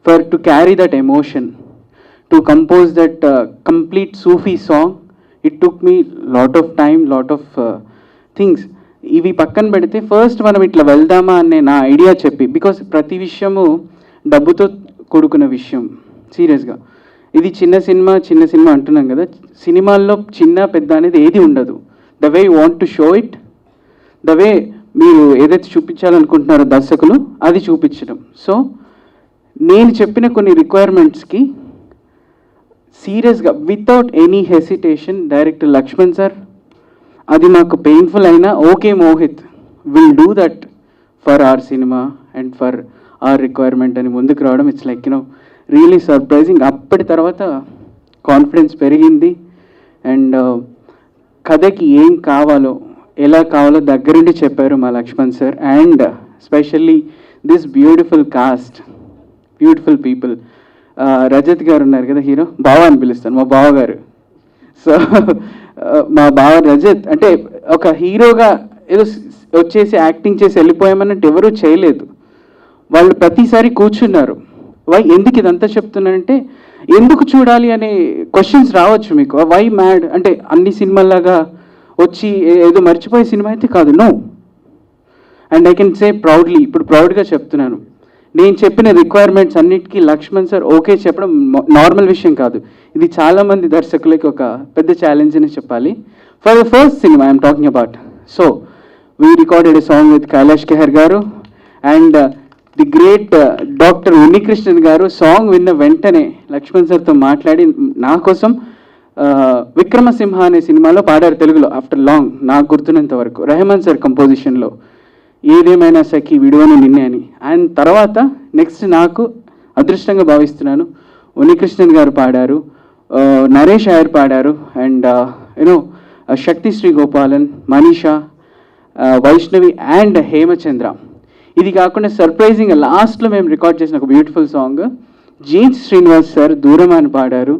Speaker 10: For to carry that emotion, to compose that complete Sufi song, it took me lot of time, lot of things. ఇవి పక్కన పెడితే ఫస్ట్ మనం ఇట్లా వెళ్దామా అనే నా ఐడియా చెప్పి, బికాస్ ప్రతి విషయము డబ్బుతో కూడుకున్న విషయం. సీరియస్గా ఇది చిన్న సినిమా అంటున్నాం కదా, సినిమాల్లో చిన్న పెద్ద అనేది ఏది ఉండదు. The way you want to show it, the way మీరు ఏదైతే చూపించాలనుకుంటున్నారో దర్శకులు, అది చూపించడం. సో నేను చెప్పిన కొన్ని రిక్వైర్మెంట్స్కి సీరియస్గా without any hesitation director Laxman sir, అది మాకు పెయిన్ఫుల్ అయినా okay Mohit will do that for our సినిమా అండ్ ఫర్ అవర్ రిక్వైర్మెంట్ అని ముందుకు రావడం, ఇట్స్ లైక్ రియలీ సర్ప్రైజింగ్. అప్పటి తర్వాత కాన్ఫిడెన్స్ పెరిగింది అండ్ కథకి ఏం కావాలో ఎలా కావాలో దగ్గరుండి చెప్పారు మా Laxman sir. And specially this beautiful cast, beautiful people. Rajat గారు ఉన్నారు కదా హీరో, బావ అని పిలుస్తాను, మా బావ గారు. సో మా బావ రజత్ అంటే ఒక హీరోగా ఏదో వచ్చేసి యాక్టింగ్ చేసి వెళ్ళిపోయామన్నట్టు ఎవరూ చేయలేదు. వాళ్ళు ప్రతిసారి కూర్చున్నారు. ఎందుకు ఇదంతా చెప్తున్నానంటే, ఎందుకు చూడాలి అనే క్వశ్చన్స్ రావచ్చు మీకు. వై మ్యాడ్ అంటే అన్ని సినిమాల్లాగా వచ్చి ఏదో మర్చిపోయే సినిమా అయితే కాదు, no. And I can say proudly, ఇప్పుడు ప్రౌడ్గా చెప్తున్నాను, నేను చెప్పిన రిక్వైర్మెంట్స్ అన్నిటికీ లక్ష్మణ్ సార్ ఓకే చెప్పడం నార్మల్ విషయం కాదు. ఇది చాలామంది దర్శకులకి ఒక పెద్ద ఛాలెంజ్ అని చెప్పాలి. ఫర్ ద ఫస్ట్ సినిమా I'm talking about. So we recorded a song with Kailash Kher గారు and the great doctor Unnikrishnan గారు. సాంగ్ విన్న వెంటనే లక్ష్మణ్ సార్తో మాట్లాడి నా కోసం విక్రమసింహ అనే సినిమాలో పాడారు తెలుగులో, ఆఫ్టర్ లాంగ్, నాకు గుర్తున్నంత వరకు. రెహమాన్ సార్ కంపోజిషన్లో ఏదేమైనా సఖి విడువను నిన్నే అని. అండ్ తర్వాత నెక్స్ట్ నాకు అదృష్టంగా భావిస్తున్నాను, ఉన్నికృష్ణన్ గారు పాడారు, నరేష్ అయ్యర్ పాడారు అండ్ శక్తి శ్రీ గోపాలన్, మనీషా, వైష్ణవి అండ్ హేమచంద్ర. ఇది కాకుండా సర్ప్రైజింగ్ లాస్ట్లో మేము రికార్డ్ చేసిన ఒక beautiful song James Srinivas sir దూరం అని పాడారు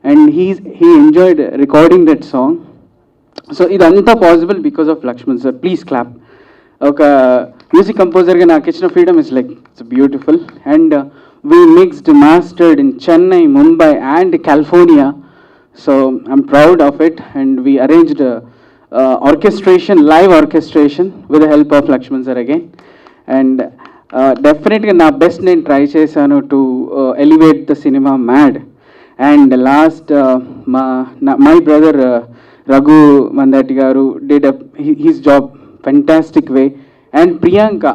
Speaker 10: and he enjoyed recording that song. So ఇదంతా possible because of Laxman sir. Please clap. ఒక మ్యూజిక్ కంపోజర్గా నాకు ఇచ్చిన freedom is like it's beautiful. And we mixed, mastered in Chennai, Mumbai and California. So I'm proud of it. And we arranged orchestration, live orchestration with the help of Laxman sir again. And డెఫినెట్గా నా best నేను try చేశాను to elevate the సినిమా mad. And last my brother Raghu Mandati గారు did his job fantastic way. And Priyanka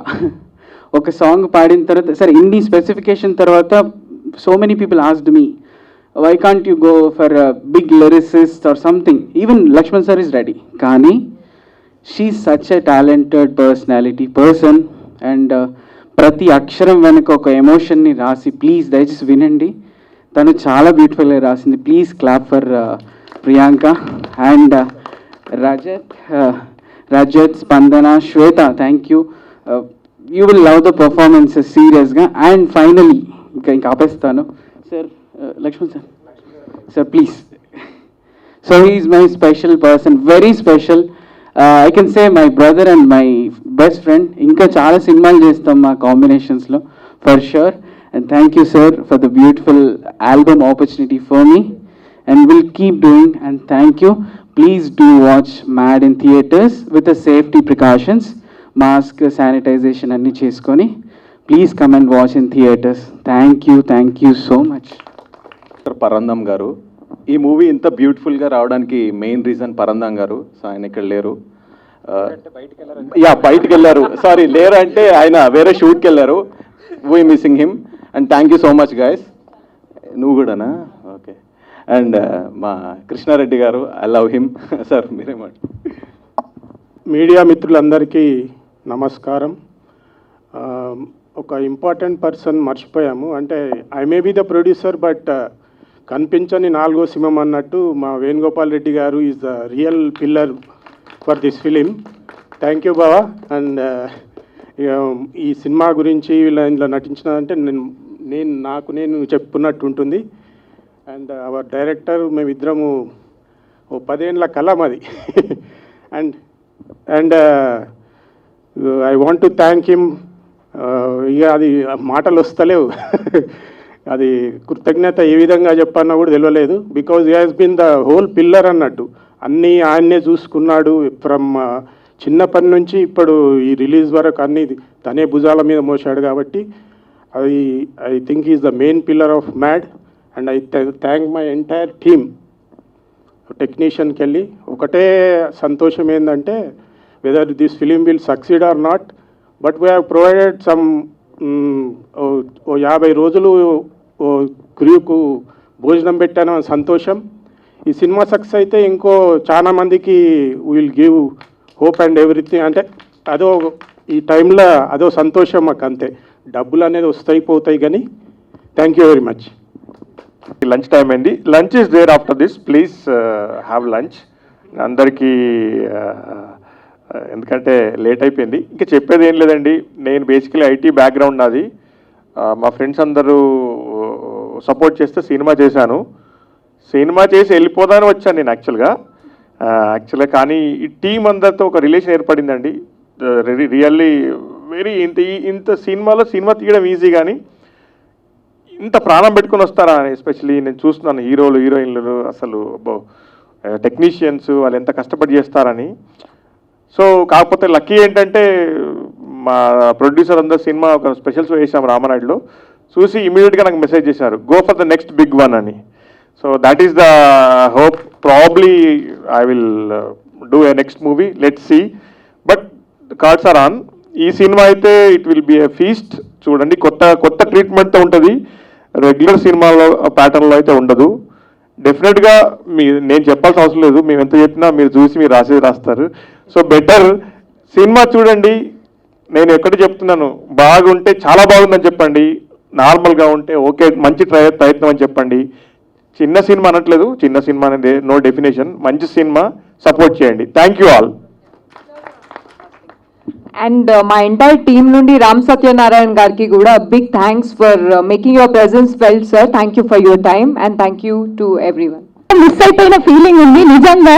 Speaker 10: ఒక song పాడిన తర్వాత, సరే ఇన్ని స్పెసిఫికేషన్ తర్వాత so many people asked me why can't you go for big lyricist or something. Even Laxman sir is ready, కానీ she such a talented person and ప్రతి అక్షరం వెనుక ఒక ఎమోషన్ని రాసి, ప్లీజ్ దయచేసి వినండి, తను చాలా బ్యూటిఫుల్గా రాసింది. Please clap for Priyanka. And Rajat, Spandana, Shweta, thank you. You will love the performances సీరియస్గా. అండ్ ఫైనలీ ఇంకా ఆపేస్తాను sir, Laxman sir, sir please. So he is my special person, very special. I can say my brother and my best friend. ఇంకా చాలా సినిమాలు చేస్తాం మా కాంబినేషన్స్లో for sure. And thank you sir for the beautiful album opportunity for me and will keep doing. And thank you. Please do watch Mad in theaters with the safety precautions, mask, sanitization anni cheskoni. Please come and watch in theaters. Thank you so much.
Speaker 8: పరందం గారు, ఈ movie ఇంత బ్యూటిఫుల్గా రావడానికి main reason పరందం గారు. So ఆయన ఇక్కడ లేరు, బయటికి వెళ్ళారు, సారీ లేరు అంటే ఆయన వేరే షూట్కి వెళ్ళారు. We missing him. And thank you so much guys. నువ్వు కూడానా? ఓకే. అండ్ మా కృష్ణారెడ్డి గారు, ఐ లవ్ హిమ్. సార్ మీరేమాట.
Speaker 11: మీడియా మిత్రులందరికీ నమస్కారం. ఒక ఇంపార్టెంట్ పర్సన్ మర్చిపోయాము. అంటే I may be the producer but కనిపించని నాలుగో సింహం అన్నట్టు మా వేణుగోపాల్ రెడ్డి గారు is the real pillar for this film. Thank you బావా. అండ్ ఈ సినిమా గురించి ఇందులో నటించినంటే నేను చెప్పుకున్నట్టు ఉంటుంది. అండ్ అవర్ డైరెక్టర్, మేమిద్దరము ఓ 10 ఏళ్ళ కళ మాది. And I want to thank him. ఇక అది మాటలు వస్తలేవు, అది కృతజ్ఞత ఏ విధంగా చెప్పన్నా కూడా తెలియలేదు. Because he has been the whole pillar అన్నట్టు. అన్నీ ఆయన్నే చూసుకున్నాడు ఫ్రమ్ చిన్నప్పటి నుంచి ఇప్పుడు ఈ రిలీజ్ వరకు అన్నీ తనే భుజాల మీద మోసాడు. కాబట్టి I think is the main pillar of mad. And I thank my entire team. టెక్నీషియన్కి వెళ్ళి ఒకటే సంతోషం ఏంటంటే, whether this film will succeed or not, but we have provided some 50 రోజులు క్రూకు భోజనం పెట్టాను అని సంతోషం. ఈ సినిమా సక్సెస్ అయితే ఇంకో చాలా మందికి will give hope and everything. అంటే అదో ఈ టైంలో అదో సంతోషం మాకు, అంతే. డబ్బులు అనేది వస్తాయి పోతాయి కానీ thank you very much.
Speaker 8: Lunch time అయింది. Lunch is there after this, please have lunch. అందరికీ ఎందుకంటే లేట్ అయిపోయింది. ఇంకా చెప్పేది ఏం లేదండి. నేను బేసికలీ ఐటీ బ్యాక్గ్రౌండ్ నాది. మా ఫ్రెండ్స్ అందరూ సపోర్ట్ చేస్తే సినిమా చేశాను. సినిమా చేసి వెళ్ళిపోదాని వచ్చాను నేను యాక్చువల్గా. కానీ ఈ టీం అందరితో ఒక రిలేషన్ ఏర్పడిందండి. రియల్లీ వెరీ ఇంత సినిమా తీయడం ఈజీ, కానీ ఇంత ప్రాణం పెట్టుకొని వస్తారా అని ఎస్పెషలీ నేను చూస్తున్నాను. హీరోలు హీరోయిన్లు అసలు టెక్నీషియన్స్ వాళ్ళు ఎంత కష్టపడి చేస్తారని. సో కాకపోతే లక్కీ ఏంటంటే మా ప్రొడ్యూసర్ అందరు సినిమా ఒక స్పెషల్ షో వేసాం రామనాయుడులో, చూసి ఇమీడియట్గా నాకు మెసేజ్ చేశారు, go for the next big one అని. So that is the hope. Probably I will do a next movie, let's see. But cards are on. ఈ సినిమా అయితే it will be a feast. చూడండి, కొత్త ట్రీట్మెంట్తో ఉంటుంది. రెగ్యులర్ సినిమాలో ప్యాటర్న్లో అయితే ఉండదు. డెఫినెట్గా నేను చెప్పాల్సిన అవసరం లేదు. మేము ఎంత చెప్పినా మీరు చూసి మీరు రాస్తారు. సో బెటర్ సినిమా చూడండి. నేను ఎక్కడ చెప్తున్నాను, బాగుంటే చాలా బాగుందని చెప్పండి, నార్మల్గా ఉంటే ఓకే మంచి ప్రయత్నం అని చెప్పండి. చిన్న సినిమా అనట్లేదు, చిన్న సినిమా అనేది నో డెఫినేషన్. మంచి సినిమా, సపోర్ట్ చేయండి. Thank you all.
Speaker 7: అండ్ మా ఎంటైర్ టీమ్ నుండి రామ్ సత్యనారాయణ గారికి కూడా big thanks for making your presence felt sir. Thank you for your time and thank you to everyone.
Speaker 1: Miss అయిపోయిన ఫీలింగ్ ఉంది నిజంగా.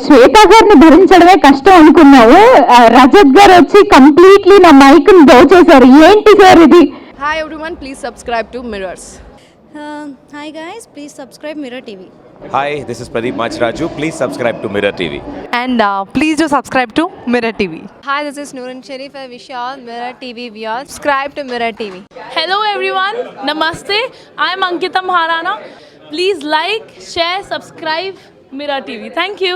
Speaker 1: శ్వేత గారిని భరించడమే కష్టం అనుకున్నావు. రజత్ గారు వచ్చి కంప్లీట్లీ నా మైక్ ని దోచేశారు. ఏంటి సార్ ఇది?
Speaker 12: Hi everyone, please subscribe to Mirrors.
Speaker 13: Hi guys, please subscribe Mirror TV.
Speaker 14: Hi, this is Pradeep Machraju. Please subscribe to Mirror TV.
Speaker 12: And please do subscribe to Mirror TV.
Speaker 13: Hi, this is Noorun Sharif. I wish you all Mirror TV viewers subscribe to Mirror TV.
Speaker 12: Hello everyone, Namaste. I am Ankita Maharana. Please like, share, subscribe Mirror TV. Thank you.